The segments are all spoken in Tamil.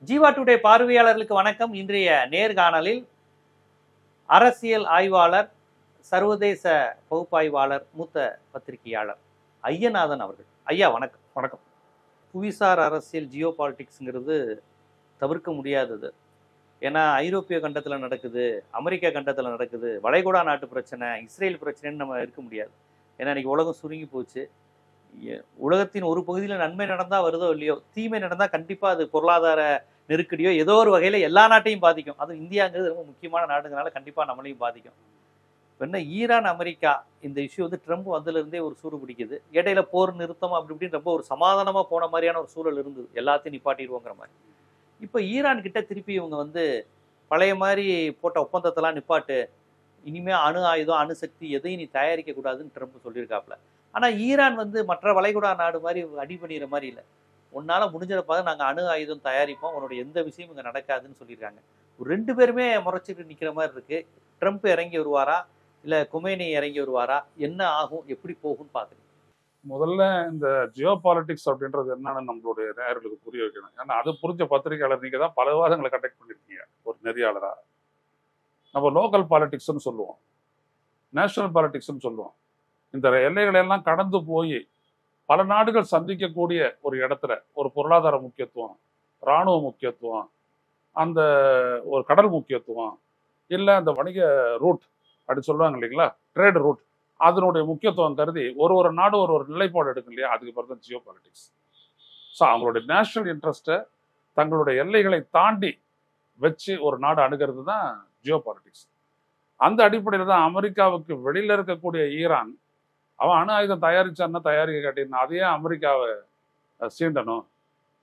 ஜீவா டுடே பார்வையாளர்களுக்கு வணக்கம். இன்றைய நேர்காணலில் அரசியல் ஆய்வாளர், சர்வதேச பகுப்பாய்வாளர், மூத்த பத்திரிகையாளர் ஐயநாதன் அவர்கள். ஐயா வணக்கம். வணக்கம். புவிசார் அரசியல் ஜியோ பாலிட்டிக்ஸுங்கிறது தவிர்க்க முடியாதது. ஏன்னா ஐரோப்பிய கண்டத்தில் நடக்குது, அமெரிக்கா கண்டத்தில் நடக்குது, வளைகுடா நாட்டு பிரச்சனை, இஸ்ரேல் பிரச்சனைன்னு நம்ம இருக்க முடியாது. ஏன்னா இன்னைக்கு உலகம் சுருங்கி போச்சு. உலகத்தின் ஒரு பகுதியில் நன்மை நடந்தால் வருதோ இல்லையோ, தீமை நடந்தால் கண்டிப்பாக அது பொருளாதார நெருக்கடியோ ஏதோ ஒரு வகையில் எல்லா நாட்டையும் பாதிக்கும். அதுவும் இந்தியாங்கிறது ரொம்ப முக்கியமான நாடுங்கனால கண்டிப்பாக நம்மளையும் பாதிக்கும். என்ன ஈரான் அமெரிக்கா இந்த இஷ்யூ ட்ரம்ப் வந்ததுலேருந்தே ஒரு சூடு பிடிக்குது. இடையில போர் நிறுத்தம் அப்படி இப்படின்னு ரொம்ப ஒரு சமாதானமாக போன மாதிரியான ஒரு சூழல் இருந்தது, எல்லாத்தையும் நிப்பாட்டிடுவோங்கிற மாதிரி. இப்போ ஈரான் கிட்ட திருப்பி இவங்க பழைய மாதிரி போட்ட ஒப்பந்தத்தெல்லாம் நிப்பாட்டு, இனிமேல் அணு ஆயுதம் அணுசக்தி எதையும் நீ தயாரிக்க கூடாதுன்னு ட்ரம்ப் சொல்லியிருக்காப்புல. ஆனால் ஈரான் மற்ற வளைகுடா நாடு மாதிரி அடி பண்ணிடுற மாதிரி இல்லை. உன்னால் முடிஞ்சதை நாங்கள் அணு ஆயுதம் தயாரிப்போம், உன்னோட எந்த விஷயமும் இங்கே நடக்காதுன்னு சொல்லியிருக்காங்க. ஒரு ரெண்டு பேருமே முறைச்சிட்டு நிற்கிற மாதிரி இருக்குது. ட்ரம்ப் இறங்கி வருவாரா இல்லை கொமேனி இறங்கி வருவாரா, என்ன ஆகும், எப்படி போகும்னு பார்க்குறீங்க? முதல்ல இந்த ஜியோ பாலிட்டிக்ஸ் அப்படின்றது என்னன்னு நம்மளுடைய நேயர்களுக்கு புரிய வைக்கணும். ஏன்னா அது புரிஞ்ச பத்திரிகையாளர் நீங்கள் தான் பல விவாதங்களை கண்டக்ட் பண்ணியிருக்கீங்க ஒரு நெறியாளராக. நம்ம லோக்கல் பாலிட்டிக்ஸ்ன்னு சொல்லுவோம், நேஷனல் பாலிட்டிக்ஸ்ன்னு சொல்லுவோம். இந்த எல்லைகளை எல்லாம் கடந்து போய் பல நாடுகள் சந்திக்கக்கூடிய ஒரு இடத்துல ஒரு பொருளாதார முக்கியத்துவம், இராணுவ முக்கியத்துவம், அந்த ஒரு கடல் முக்கியத்துவம், இல்லை அந்த வணிக ரூட் அப்படி சொல்லுவாங்க இல்லைங்களா, ட்ரேட் ரூட், அதனுடைய முக்கியத்துவம் கருதி ஒரு நாடு ஒரு நிலைப்பாடு எடுக்கும் இல்லையா, அதுக்கு பிறகு தான் ஜியோ பாலிட்டிக்ஸ். ஸோ அவங்களுடைய நேஷனல் இன்ட்ரெஸ்ட்டை தங்களுடைய எல்லைகளை தாண்டி வச்சு ஒரு நாடு அணுகிறது தான் ஜியோ பாலிட்டிக்ஸ். அந்த அடிப்படையில் தான் அமெரிக்காவுக்கு வெளியில் இருக்கக்கூடிய ஈரான், அவன் அணு ஆயுதம் தயாரிச்சான்னா தயாரிக்க காட்டினா அதையே அமெரிக்காவை சீண்டணும்,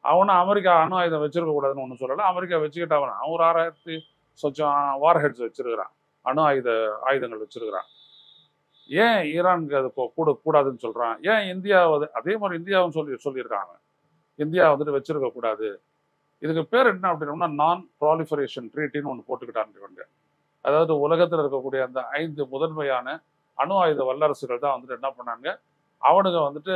அவனும் அமெரிக்கா அணு ஆயுதம் வச்சிருக்க கூடாதுன்னு ஒன்றும் சொல்லலை. அமெரிக்கா வச்சுக்கிட்டு அவன் ஒரு 6000 சொச்சம் வார் ஹெட்ஸ் வச்சிருக்கிறான், அணு ஆயுதங்கள் வச்சிருக்கிறான். ஏன் ஈரானுக்கு அது கூடாதுன்னு சொல்றான்? ஏன் இந்தியா அதே மாதிரி இந்தியாவும் சொல்லியிருக்காங்க, இந்தியா வச்சிருக்க கூடாது. இதுக்கு பேர் என்ன அப்படின்னா நான் ப்ராலிஃபரேஷன் ட்ரீட்டின்னு ஒன்று போட்டுக்கிட்டாங்க. அதாவது உலகத்தில் இருக்கக்கூடிய அந்த 5 முதன்மையான அணு ஆயுத வல்லரசுகள் தான் என்ன பண்ணாங்க, அவனுங்க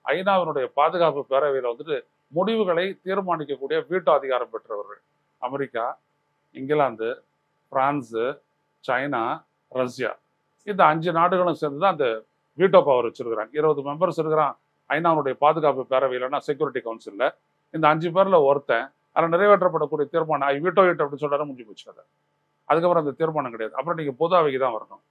ஐநாவினுடைய பாதுகாப்பு பேரவையில் முடிவுகளை தீர்மானிக்கக்கூடிய வீட்டோ அதிகாரம் பெற்றவர்கள். America, England, France, China, Russia, இந்த 5 நாடுகளும் சேர்ந்து தான் அந்த வீட்டோ பவர் வச்சிருக்கிறாங்க. 20 மெம்பர்ஸ் இருக்கிறான் ஐநாவுடைய பாதுகாப்பு பேரவையிலன்னா செக்யூரிட்டி கவுன்சிலில். இந்த 5 பேரில் ஒருத்தன் அதில் நிறைவேற்றப்படக்கூடிய தீர்மானம் வீட்டோ அப்படின்னு சொல்றாரு, முடிஞ்சு போச்சு. அதுக்கப்புறம் அந்த தீர்மானம் கிடையாது. அப்புறம் நீங்கள் பொது அவைக்கு தான் வரணும்.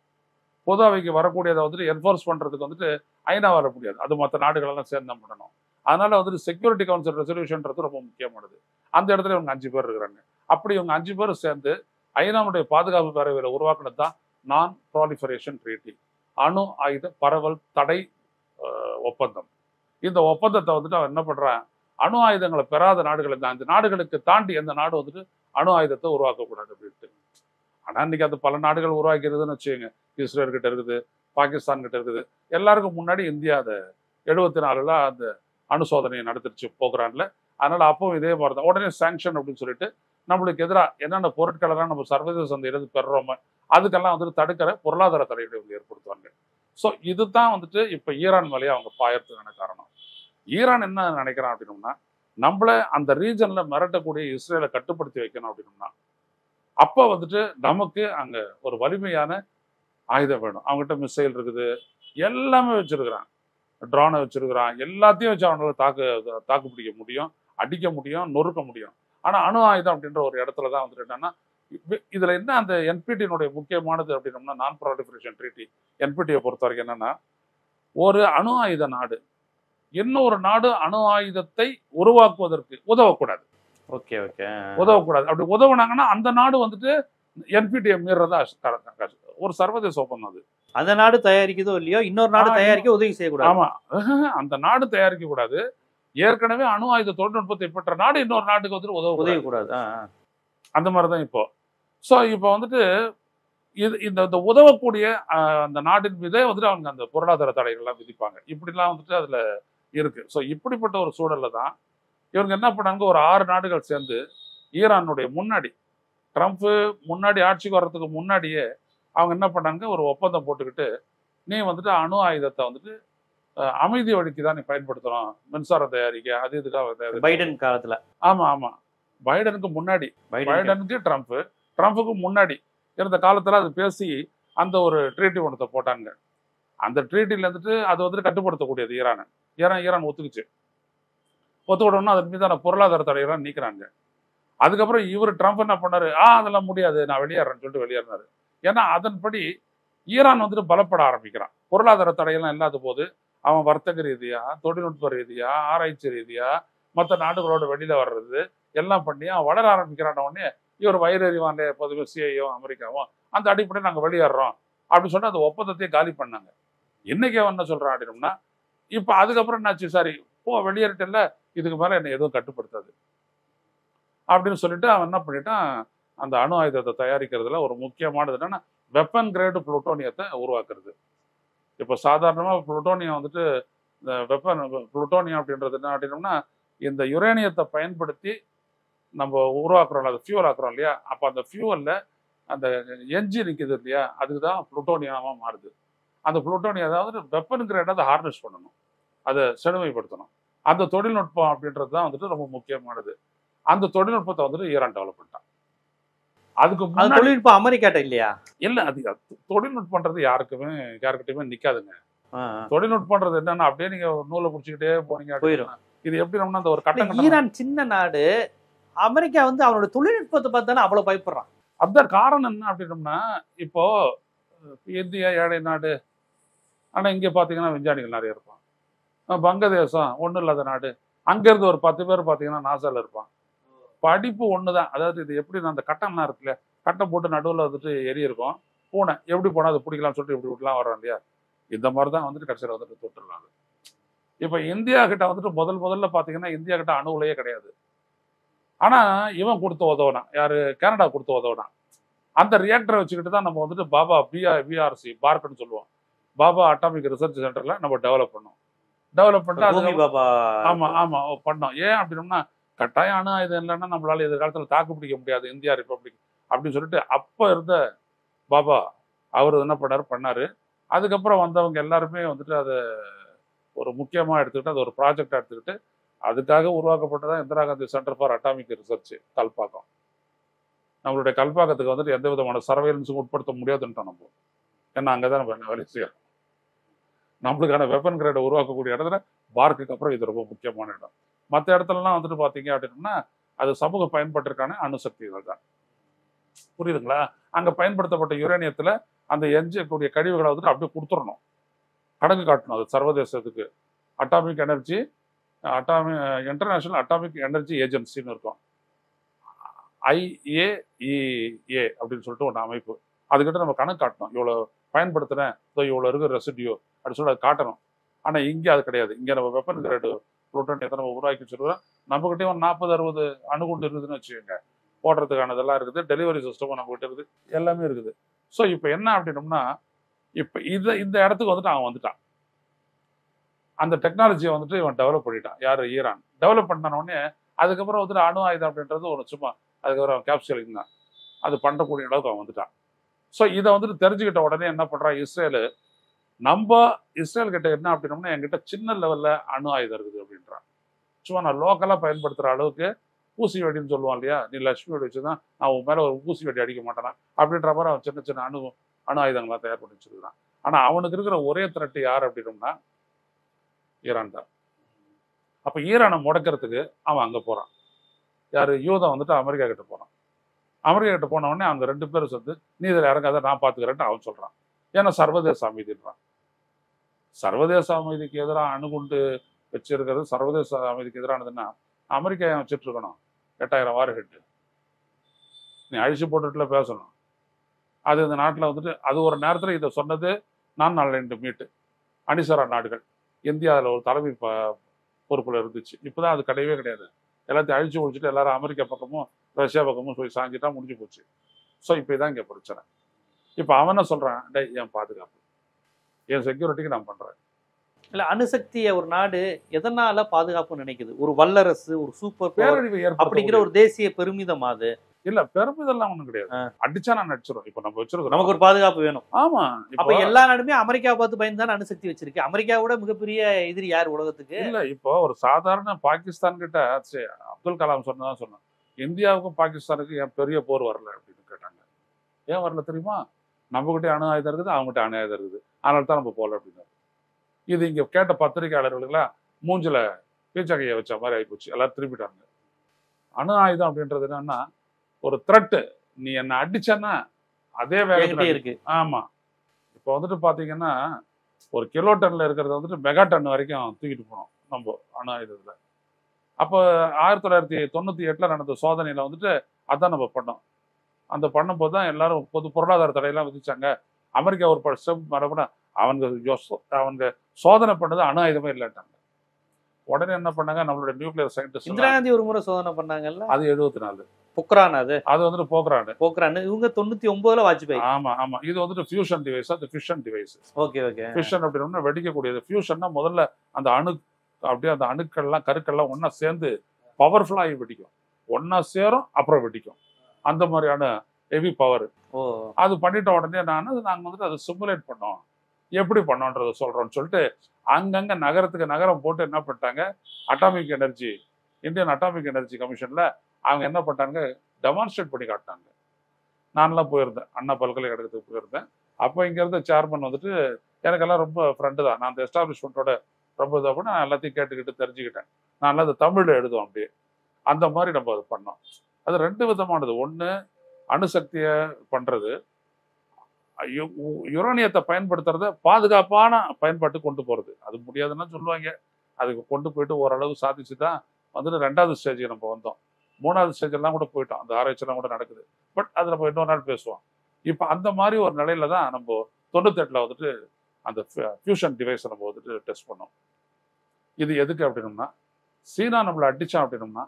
பொது அவைக்கு வரக்கூடியதை என்ஃபோர்ஸ் பண்ணுறதுக்கு ஐநா வர முடியாது, அது மற்ற நாடுகளெல்லாம் சேர்ந்து தான் பண்ணணும். அதனால செக்யூரிட்டி கவுன்சில் ரெசல்யூஷன்றது ரொம்ப முக்கியமானது. அந்த இடத்துல இவங்க 5 பேர் இருக்கிறாங்க. அப்படி இவங்க 5 பேர் சேர்ந்து ஐநாவுடைய பாதுகாப்பு பேரவையில் உருவாக்குனது தான் நான் ப்ராலிஃபரேஷன் ட்ரீட்டி, அணு ஆயுத பரவல் தடை ஒப்பந்தம். இந்த ஒப்பந்தத்தை அவன் என்ன பண்றான், அணு ஆயுதங்களை பெறாத நாடுகள் இந்த 5 நாடுகளுக்கு தாண்டி எந்த நாடு அணு ஆயுதத்தை உருவாக்கக்கூடாது அப்படின்ட்டு. ஆனால் இன்னைக்கு அது பல நாடுகள் உருவாக்கிறதுன்னு வச்சுக்கோங்க. இஸ்ரேல் கிட்ட இருக்குது, பாகிஸ்தான் கிட்ட இருக்குது. எல்லாருக்கும் முன்னாடி இந்தியா அதை 74 அந்த அணு சோதனையை நடத்திருச்சு போகிறான்ல. அதனால அப்பவும் இதே மாதிரி தான் உடனே சாங்ஷன் அப்படின்னு சொல்லிட்டு நம்மளுக்கு எதிராக என்னென்ன பொருட்களெல்லாம் நம்ம சர்வதேச சந்தையிலிருந்து பெறுறோமோ அதுக்கெல்லாம் தடுக்கிற பொருளாதார தடைகளை ஏற்படுத்துவாங்க. ஸோ இதுதான் இப்போ ஈரான் மேலேயே அவங்க பாயறதுக்கான காரணம். ஈரான் என்ன நினைக்கிறான் அப்படின்னோம்னா, நம்மள அந்த ரீஜன்ல மிரட்டக்கூடிய இஸ்ரேலை கட்டுப்படுத்தி வைக்கணும் அப்படின்னோம்னா, அப்போ நமக்கு அங்க ஒரு வலிமையான ஆயுதம் வேணும். அவங்ககிட்ட மிசைல் இருக்குது, எல்லாமே வச்சிருக்கிறான், ட்ரோனை வச்சிருக்கிறான், எல்லாத்தையும் வச்சு அவனால தாக்கு பிடிக்க முடியும், அடிக்க முடியும், நொறுக்க முடியும். ஆனா அணு ஆயுதம் அப்படின்ற ஒரு இடத்துல தான் என்னன்னா, இதுல என்ன அந்த என்பிடியினுடைய முக்கியமானது அப்படின்னோம்னா, நான் ப்ராலிஃபரேஷன் ட்ரீட்டி என்பிடியை பொறுத்த வரைக்கும் என்னன்னா, ஒரு அணு ஆயுத நாடு இன்னொரு நாடு அணு ஆயுதத்தை உருவாக்குவதற்கு உதவக்கூடாது. Okay okay, உதவக்கூடாது. அப்படி உதவுனாங்கன்னா அந்த நாடு என்பிடியை மீறதா ஒரு சர்வதேச ஒப்பந்தம். அது அந்த நாடு தயாரிக்குதோ இல்லையோ இன்னொரு நாடு தயாரிக்க உதவி செய்யக்கூடாது. ஆமா, அந்த நாடு தயாரிக்க கூடாது. ஏற்கனவே அணு ஆயுத தொழில்நுட்பத்தை பெற்ற நாடு இன்னொரு நாட்டுக்கு உதவக்கூடாது. அந்த மாதிரிதான் இப்போ. ஸோ இப்போ இது இந்த உதவக்கூடிய அந்த நாட்டின் மீதே அவங்க அந்த பொருளாதார தடைகள்லாம் விதிப்பாங்க. இப்படிலாம் அதுல இருக்கு. ஸோ இப்படிப்பட்ட ஒரு சூழல்ல தான் இவங்க என்ன பண்ணாங்க, ஒரு 6 நாடுகள் சேர்ந்து ஈரானுடைய முன்னாடி, ட்ரம்ப் முன்னாடி ஆட்சிக்கு வர்றதுக்கு முன்னாடியே அவங்க என்ன பண்ணாங்க, ஒரு ஒப்பந்தம் போட்டுக்கிட்டு, நீ அணு ஆயுதத்தை அமைதி வழிக்கு தான் நீ பயன்படுத்தணும், மின்சாரம் தயாரிக்க, அது இதுக்காக பைடன் காலத்துல. ஆமா ஆமா, பைடனுக்கு முன்னாடி, பைடனுக்கு ட்ரம்ப்புக்கு முன்னாடி இருந்த காலத்துல அது பேசி அந்த ஒரு ட்ரீட்டி ஒன்றத்தை போட்டாங்க. அந்த ட்ரீட்டில இருந்துட்டு அது வந்துட்டு கட்டுப்படுத்தக்கூடியது ஈரான் ஒத்துக்குச்சு. ஒத்துக்கிட்டோம்னா அதன் மீதான பொருளாதார தடையெல்லாம் நீக்கிறாங்க. அதுக்கப்புறம் இவர் ட்ரம்ப் என்ன பண்ணாரு, அதெல்லாம் முடியாது, நான் வெளியேறேன்னு சொல்லிட்டு வெளியேறினாரு. ஏன்னா அதன்படி ஈரான் வந்துட்டு பலப்பட ஆரம்பிக்கிறான். பொருளாதார தடையெல்லாம் இல்லாத போது அவன் வர்த்தக ரீதியா, தொழில்நுட்ப ரீதியா, ஆராய்ச்சி ரீதியா மற்ற நாடுகளோட வெளியில வர்றது எல்லாம் பண்ணி அவன் வளர ஆரம்பிக்கிறான உடனே இவர் வயிறறிவான் எப்போதுமே சிஐயும் அமெரிக்காவும் அந்த அடிப்படையில் நாங்கள் வெளியேறோம் அப்படின்னு சொன்னா அந்த ஒப்பந்தத்தையே காலி பண்ணாங்க. இன்னைக்கு அவன் என்ன சொல்றான் அப்படின்னா, இப்ப அதுக்கப்புறம் என்னாச்சு, சரி வெளியேறிட்டல, இதுக்கு மேல என்ன எதுவும் கட்டுப்படுத்தாது அப்படின்னு சொல்லிட்டு அவன் என்ன பண்ணிட்டான், அந்த அணு ஆயுதத்தை தயாரிக்கிறதுல ஒரு முக்கியமானது என்னன்னா வெப்பன் கிரேடு புளுட்டோனியத்தை உருவாக்குறது. இப்போ சாதாரணமா புளுட்டோனியம் வந்துட்டு இந்த வெப்பன் புளுட்டோனியம் அப்படின்றது என்ன அப்படின்னோம்னா, இந்த யுரேனியத்தை பயன்படுத்தி நம்ம உருவாக்குறோம், அது ஃபியூவல் ஆக்குறோம் இல்லையா, அப்போ அந்த ஃபியூவல்ல அந்த என்ஜின் இருக்குது இல்லையா, அதுக்கு தான் புளுட்டோனியமா மாறுது. அந்த புளுட்டோனியம் அதாவது வெப்பன் கிரேட் அதை ஹார்னஸ் பண்ணணும், அதை செழுமைப்படுத்தணும். அந்த தொழில்நுட்பம் அப்படின்றது தான் வந்துட்டு ரொம்ப முக்கியமானது. அந்த தொழில்நுட்பத்தை வந்துட்டு ஈரான் டெவலப் பண்ணிட்டான். அதுக்கு தொழில்நுட்பம் அமெரிக்காட்ட இல்லையா? இல்ல, அது தொழில்நுட்பன்றது யாருக்கிட்டையுமே நிக்காதுங்க. தொழில்நுட்பன்றது என்னன்னா அப்படியே நீங்க நூலை பிடிச்சிக்கிட்டே போனீங்க போயிடும். இது எப்படி அந்த ஒரு கட்டம். ஈரான் சின்ன நாடு, அமெரிக்கா வந்து அவனோட தொழில்நுட்பத்தை பார்த்தானே அவ்வளவு பயப்படுறான். அந்த காரணம் என்ன அப்படின்னம்னா, இப்போ இந்தியா ஏழை நாடு, ஆனா இங்க பாத்தீங்கன்னா விஞ்ஞானிகள் நிறைய இருப்பான். வங்கதேசம் ஒன்றும் இல்லாத நாடு, அங்கிருந்து ஒரு 10 பேர் பாத்தீங்கன்னா நாசால இருப்பான். படிப்பு ஒண்ணுதான். அதாவது இது எப்படி அந்த கட்டம்லாம் இருக்குல்ல, கட்டம் போட்டு நடுவில் வந்துட்டு எரி இருக்கும், பூனை எப்படி போனா அது பிடிக்கலாம்னு சொல்லிட்டு இப்படி விட்டுலாம் வரோம் இல்லையா, இந்த மாதிரிதான் வந்துட்டு கடைசியில் வந்துட்டு தொட்டுடலாம். இப்ப இந்தியா கிட்ட வந்துட்டு முதல்ல பாத்தீங்கன்னா இந்தியா கிட்ட அணு உலையே கிடையாது. ஆனா இவன் கொடுத்து உதவுனான், யாரு, கனடா கொடுத்து உதவுனான். அந்த ரியாக்டரை வச்சுக்கிட்டு தான் நம்ம வந்துட்டு பிஆர்சி பார்க்குன்னு சொல்லுவோம், பாபா அட்டாமிக் ரிசர்ச் சென்டர்ல நம்ம டெவலப் பண்ணிட்டு ஆமா பண்ணோம். ஏன் அப்படின்னா கட்டாயம் அணு ஆயுதம் இல்லைன்னா நம்மளால எதிர்காலத்தில் தாக்கு பிடிக்க முடியாது இந்தியா ரிப்பப்ளிக் அப்படின்னு சொல்லிட்டு அப்ப இருந்த பாபா அவர் என்ன பண்ணாரு. அதுக்கப்புறம் வந்தவங்க எல்லாருமே வந்துட்டு அதை ஒரு முக்கியமா எடுத்துக்கிட்டு அது ஒரு ப்ராஜெக்டா எடுத்துக்கிட்டு அதுக்காக உருவாக்கப்பட்டதான் Indira Gandhi centre for atomic research Kalpakkam. நம்மளுடைய கல்பாக்கத்துக்கு வந்துட்டு எந்த விதமான சர்வேலன்ஸும் உட்படுத்த முடியாதுன்ட்டோம் நம்ம. ஏன்னா அங்கதான் நம்ம வேலை செய்யறோம். நம்மளுக்கான வெப்பன் கிரேடை உருவாக்கக்கூடிய இடத்துல பார்க்குக்கு அப்புறம் இது ரொம்ப முக்கியமான இடம். மற்ற இடத்துலலாம் வந்துட்டு பார்த்தீங்க அப்படின்னா அது சமூக பயன்பாட்டிற்கான அணுசக்திகள் தான். புரியுதுங்களா? அங்கே பயன்படுத்தப்பட்ட யுரேனியத்தில் அந்த எஞ்சியக்கூடிய கழிவுகளை வந்துட்டு அப்படியே கொடுத்துடணும், கணக்கு காட்டணும். அது சர்வதேசத்துக்கு இன்டர்நேஷனல் அட்டாமிக் எனர்ஜி ஏஜென்சின்னு இருக்கும், IAEA அப்படின்னு சொல்லிட்டு ஒன்று அமைப்பு. அதுக்கிட்ட நம்ம கணக்கு காட்டணும், இவ்வளோ பயன்படுத்தினேன், இவ்வளோ இருக்கிற ரெசிடியூ அப்படின்னு சொல்லி அதை காட்டணும். ஆனால் இங்கே அது கிடையாது. இங்கே நம்ம வெப்பன் கிரேடு புளுட்டோனியத்தை நம்ம உருவாக்கி வச்சிருக்கோம். நம்மகிட்டயும் 40-60 அணுகுண்டு இருக்குதுன்னு வச்சுக்கோங்க, போடுறதுக்கானதெல்லாம் இருக்குது, டெலிவரி சிஸ்டமும் நம்ம கிட்ட இருக்குது, எல்லாமே இருக்குது. ஸோ இப்போ என்ன அப்படின்னோம்னா, இப்போ இந்த இடத்துக்கு வந்துட்டு அவன் வந்துட்டான், அந்த டெக்னாலஜியை வந்துட்டு இவன் டெவலப் பண்ணிட்டான். யார்? ஈரான். டெவலப் பண்ணனோடனே அதுக்கப்புறம் வந்துட்டு அணு ஆயுதம் அப்படின்றது ஒரு சும்மா அதுக்கப்புறம் கேப்சூலிங் தான், அது பண்ணக்கூடிய அளவுக்கு அவன் வந்துட்டான். ஸோ இதை வந்துட்டு தெரிஞ்சுக்கிட்ட உடனே என்ன பண்றான் இஸ்ரேலு, நம்ம இஸ்ரேல் கிட்ட என்ன அப்படின்னோம்னா என்கிட்ட சின்ன லெவல்ல அணு ஆயுதம் இருக்குது அப்படின்றான். சும்மா நான் லோக்கலா பயன்படுத்துற அளவுக்கு ஊசி வெடின்னு சொல்லுவான் இல்லையா, நீ லட்சுமி வெடி வச்சுதான் நான் உன் மேல ஒரு ஊசி வெடி அடிக்க மாட்டேனா அப்படின்ற மாதிரி அவன் சின்ன சின்ன அணு ஆயுதங்கள்லாம் தயார் பண்ணி வச்சிருக்கான். ஆனா அவனுக்கு இருக்கிற ஒரே த்ரெட் யார் அப்படின்னோம்னா ஈரான் தான். அப்ப ஈரானை முடக்கிறதுக்கு அவன் அங்க போறான். யாரு? யூதன் வந்துட்டு அமெரிக்கா கிட்ட போறான். அமெரிக்கா கிட்ட போன உடனே அவங்க 2 பேரும் சேர்ந்து நீ இதில் இறங்காத, நான் பாத்துக்கிறேன்ட்டு அவன் சொல்றான். ஏன்னா சர்வதேச அமைதின்றான். சர்வதேச அமைதிக்கு எதிராக அணுகுண்டு வச்சிருக்கிறது சர்வதேச அமைதிக்கு எதிரானதுன்னா அமெரிக்கா வச்சுட்டு இருக்கணும் 8000 வார் ஹெட்டு, நீ அழிச்சு போட்டுட்டுல பேசணும். அது இந்த நாட்டில் வந்துட்டு அது ஒரு நேரத்தில் இதை சொன்னது நான் 4 மீட்டு அணிசரா நாடுகள், இந்தியா அதில் ஒரு தலைமை பொறுப்பில் இருந்துச்சு. இப்போதான் அது கிடையவே கிடையாது. எல்லாத்தையும் அழிச்சு ஒழிச்சுட்டு எல்லாரும் அமெரிக்கா பக்கமும் ரஷ்யா பக்கமும் போய் சாஞ்சிட்டா முடிஞ்சு போச்சு. ஸோ இப்போ இதான் இங்கே பிரச்சனை. இப்போ அவன் என்ன சொல்றான், என் பாதுகாப்பு, என் செக்யூரிட்டிக்கு நான் பண்றேன். இல்ல, அணுசக்தியை ஒரு நாடு எதனால பாதுகாப்பு நினைக்குது? ஒரு வல்லரசு, ஒரு சூப்பர் பேரழிவு அப்படிங்கிற ஒரு தேசிய பெருமிதம். அது இல்ல, பெருமிதெல்லாம் ஒண்ணும் கிடையாது. அடிச்சா நான் நடிச்சிடும். இப்ப நம்ம வச்சிருக்கோம், நமக்கு ஒரு பாதுகாப்பு வேணும். ஆமா, அப்ப எல்லா நாடுமே அமெரிக்கா பார்த்து பயந்துதான் அணுசக்தி வச்சிருக்கு. அமெரிக்காவோட மிகப்பெரிய எதிரி யார் உலகத்துக்கு? இல்ல, இப்போ ஒரு சாதாரண பாகிஸ்தான் கிட்ட அப்துல் கலாம் சொன்னதான் சொன்னேன், இந்தியாவுக்கும் பாகிஸ்தானுக்கும் ஏன் பெரிய போர் வரல அப்படின்னு கேட்டாங்க. ஏன் வரல தெரியுமா? நம்மகிட்டே அணு ஆயுதம் இருக்குது, அவங்ககிட்ட அணு ஆயுதம் இருக்குது, அதனால தான் நம்ம போகல அப்படின்னாரு. இது இங்க கேட்ட பத்திரிகையாளர்களுக்கெல்லாம் மூஞ்சில பீச்சகையை வச்ச மாதிரி ஆகிப்போச்சு. எல்லாரும் திருப்பிட்டாங்க. அணு ஆயுதம் அப்படின்றது என்னன்னா ஒரு த்ரெட்டு. நீ என்ன அடிச்சன்னா அதே வேகத்துல இருக்கு. ஆமா. இப்போ வந்துட்டு பாத்தீங்கன்னா ஒரு கிலோ டன்ல இருக்கிறத வந்துட்டு மெகா டன் வரைக்கும் தூக்கிட்டு போனோம் நம்ம அணு ஆயுதத்துல. அப்போ 1998 நடந்த சோதனையில வந்துட்டு அதான் நம்ம பண்ணோம். அந்த பண்ணும்போது தான் எல்லாரும் பொது பொருளாதார தடையெல்லாம் விதிச்சாங்க. அமெரிக்கா ஒரு ஸ்டெப் மரபுனா அவங்க சோதனை பண்ணது அணு ஆயுதமே இல்லைட்டாங்க. உடனே என்ன பண்ணாங்க, நம்மளுடைய நியூக்ளியர் சயின்டிஸ்ட் இந்திரா காந்தி ஒரு முறை சோதனை பண்ணாங்கல்ல, அது 74 பொக்ரான். அது வந்துட்டு போக்குறான். இவங்க 99 வாஜ்பாய். ஆமா ஆமா. இது வந்துட்டு ஃபியூஷன் டிவைஸ், அது fission device. Okay okay. Fission அப்படின்னா வெடிக்கக்கூடியது. ஃபியூஷன்னா முதல்ல அந்த அப்படியே அந்த அணுக்கள்லாம் கருக்கள்லாம் ஒன்னா சேர்ந்து பவர்ஃபுல்லா ஆகி வெடிக்கும். ஒன்னா சேரும் அப்புறம் வெடிக்கும். அந்த மாதிரியான ஹெவி பவர். அது பண்ணிட்ட உடனே நாங்க வந்துட்டு அதை சிமுலேட் பண்ணோம். எப்படி பண்ணோன்றதை சொல்றோம்னு சொல்லிட்டு அங்கங்க நகரத்துக்கு நகரம் போட்டு என்ன பண்ணிட்டாங்க, atomic energy, Indian atomic energy கமிஷன்ல அவங்க என்ன பண்ணிட்டாங்க, டெமான்ஸ்ட்ரேட் பண்ணி காட்டினாங்க. நான்லாம் போயிருந்தேன், அண்ணா பல்கலைக்கழகத்துக்கு போயிருந்தேன். அப்போ இங்க இருந்த சேர்மன் வந்துட்டு எனக்கெல்லாம் ரொம்ப ஃப்ரெண்டு தான். நான் அந்த எஸ்டாப்ளிஷ்மெண்ட்டோட ரொம்ப இதாக நான் எல்லாத்தையும் கேட்டுக்கிட்டு தெரிஞ்சுக்கிட்டேன். நான் அது தமிழ்ல எழுதுவோம் அப்படியே. அந்த மாதிரி நம்ம அது பண்ணோம். அது 2 விதமானது. ஒன்று அணுசக்தியை பண்றது, யுரேனியத்தை பயன்படுத்துறத பாதுகாப்பான பயன்பாட்டு கொண்டு போறது. அது முடியாதுன்னா சொல்லுவாங்க. அதுக்கு கொண்டு போயிட்டு ஓரளவு சாதிச்சு தான் வந்துட்டு 2வது ஸ்டேஜுக்கு நம்ம வந்தோம். 3வது ஸ்டேஜ் எல்லாம் கூட போயிட்டோம். அந்த ஆராய்ச்சியெல்லாம் கூட நடக்குது. பட் அது நம்ம இன்னொரு நாள் பேசுவோம். இப்போ அந்த மாதிரி ஒரு நிலையில தான் நம்ம 98 வந்துட்டு அந்த ஃபியூஷன் டிவைஸை நம்ம வந்துட்டு டெஸ்ட் பண்ணோம். இது எதுக்கு அப்படின்னோம்னா, சீனா நம்மளை அடிச்சான் அப்படின்னோம்னா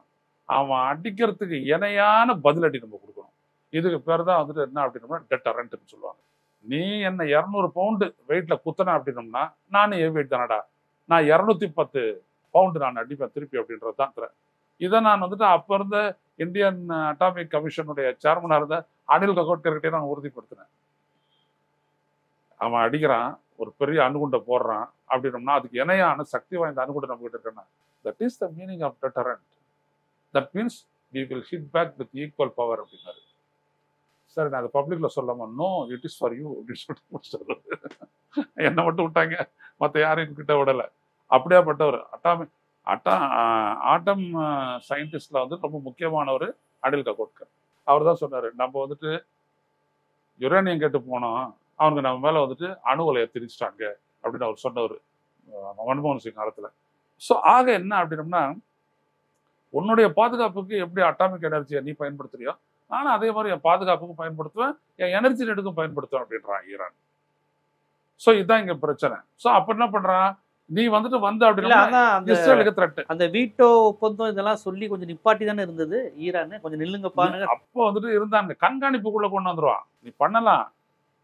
அவன் அடிக்கிறதுக்கு இணையான பதிலடி நம்ம கொடுக்கணும். இதுக்கு பேர் தான் வந்துட்டு என்ன அப்படின்னோம்னா டெட்டரண்ட்னு சொல்லுவாங்க. நீ என்ன 200 பவுண்டு வெயிட்ல குத்தன அப்படின்னோம்னா நானும் ஏ வெயிட் தானடா, நான் 210 பவுண்டு நான் அடிப்பேன் திருப்பி அப்படின்றது தான் தரேன். இதை நான் வந்துட்டு அப்போ இருந்த இந்தியன் அட்டாமிக் கமிஷனுடைய சேர்மனா இருந்த அனில் ககோட்கர்கிட்டே நான் உறுதிப்படுத்தினேன். அவன் அடிக்கிறான், ஒரு பெரிய அணுகுண்டை போடுறான் அப்படின்னோம்னா அதுக்கு இணையான சக்தி வாய்ந்த அணுகுண்டை நம்ம கிட்ட இருக்கேன்னா that is the meaning of deterrent. That means we will hit back with equal power அப்படின்னாரு. சார் நான் அதை பப்ளிக்ல சொல்லாமா? No, it is for you அப்படின்னு சொல்லிட்டு என்னை மட்டும் விட்டாங்க, மற்ற யாரையும் கிட்ட விடலை. அப்படியாப்பட்டவர் ஆட்டம் சயின்டிஸ்ட்ல வந்து ரொம்ப முக்கியமானவர் அனில் ககோட்கர். அவர் தான் சொன்னாரு, நம்ம வந்துட்டு யுரேனியம் கேட்டு போனோம், அவனுக்கு நம்ம மேல வந்துட்டு அணு உலையை திரிச்சிட்டாங்க அப்படின்னு அவர் சொன்னவர் மன்மோகன் சிங் காலத்துல. ஸோ ஆக என்ன அப்படின்னம்னா, உன்னுடைய பாதுகாப்புக்கு எப்படி அட்டாமிக் எனர்ஜியை நீ பயன்படுத்துறியோ நானும் அதே மாதிரி என் பாதுகாப்புக்கும் பயன்படுத்துவேன், என் எனர்ஜி நெட்டுக்கும் பயன்படுத்துவேன் அப்படின்றான் ஈரான். ஸோ இதுதான் இங்க பிரச்சனை. ஸோ அப்ப என்ன பண்றான், நீ வந்துட்டு அப்படின்னா இஸ்ரேலுக்கு த்ரெட். அந்த வீட்டோ ஒப்பந்தம் இதெல்லாம் சொல்லி கொஞ்சம் நிப்பாட்டி தானே இருந்தது ஈரான். கொஞ்சம் நில்லுங்கப்பான்னு அப்போ வந்துட்டு இருந்தாங்க. கண்காணிப்புக்குள்ள கொண்டு வந்துருவான். நீ பண்ணலாம்,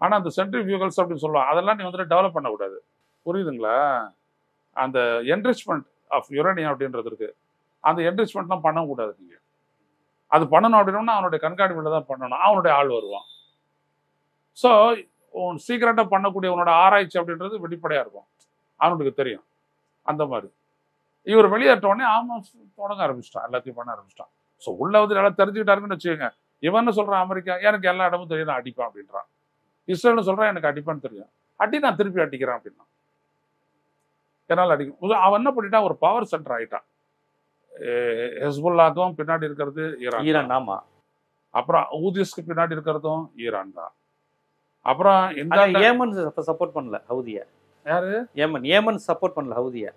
ஆனா அந்த சென்ட்ரிஃபியூகல்ஸ் அப்படின்னு சொல்லுவான், அதெல்லாம் நீ வந்துட்டு டெவலப் பண்ணக்கூடாது. புரியுதுங்களா? அந்த என்ரிச்மெண்ட் ஆஃப் யுரேனியம் அப்படின்றது இருக்கு. அந்த என்ரிச்மெண்ட்லாம் பண்ணக்கூடாது. நீங்க அது பண்ணணும் அப்படின்னா அவனுடைய கண்காணிப்புல தான் பண்ணணும். அவனுடைய ஆள் வருவான். ஸோ சீக்கிரட்டா பண்ணக்கூடிய உன்னோட ஆராய்ச்சி அப்படின்றது வெளிப்படையா இருக்கும், அவனுக்கு தெரியும். அந்த மாதிரி இவர் வெளியேற்ற உடனே அவன் தொடங்க ஆரம்பிச்சிட்டான், எல்லாத்தையும் பண்ண ஆரம்பிச்சிட்டான். ஸோ உள்ள வந்து நல்லா தெரிஞ்சுக்கிட்டாருன்னு வச்சுக்கோங்க. இவன் என்ன சொல்றான், அமெரிக்கா எனக்கு எல்லா இடமும் தெரியும், நான் அடிப்பேன் அப்படின்றான். இஸ்ரேல் சொல்றான் எனக்கு அடிப்பான்னு தெரியும், நான் திருப்பி அடிக்கிறேன் அப்படின்னா என்னால் அடிக்கும். அவன் என்ன பண்ணிட்டான், ஒரு பவர் சென்டர் ஆயிட்டான். ஹெஸ்புல்லாக்கும் பின்னாடி இருக்கிறது ஈரான். ஆமா. அப்புறம் ஊதிஸ்க்கு பின்னாடி இருக்கிறதும் ஈரான் தான். அப்புறம் இந்த ஏமன் சப்போர்ட் பண்ணல ஹவுதியா. யாரு? ஏமன் சப்போர்ட் பண்ணல ஹவுதியா.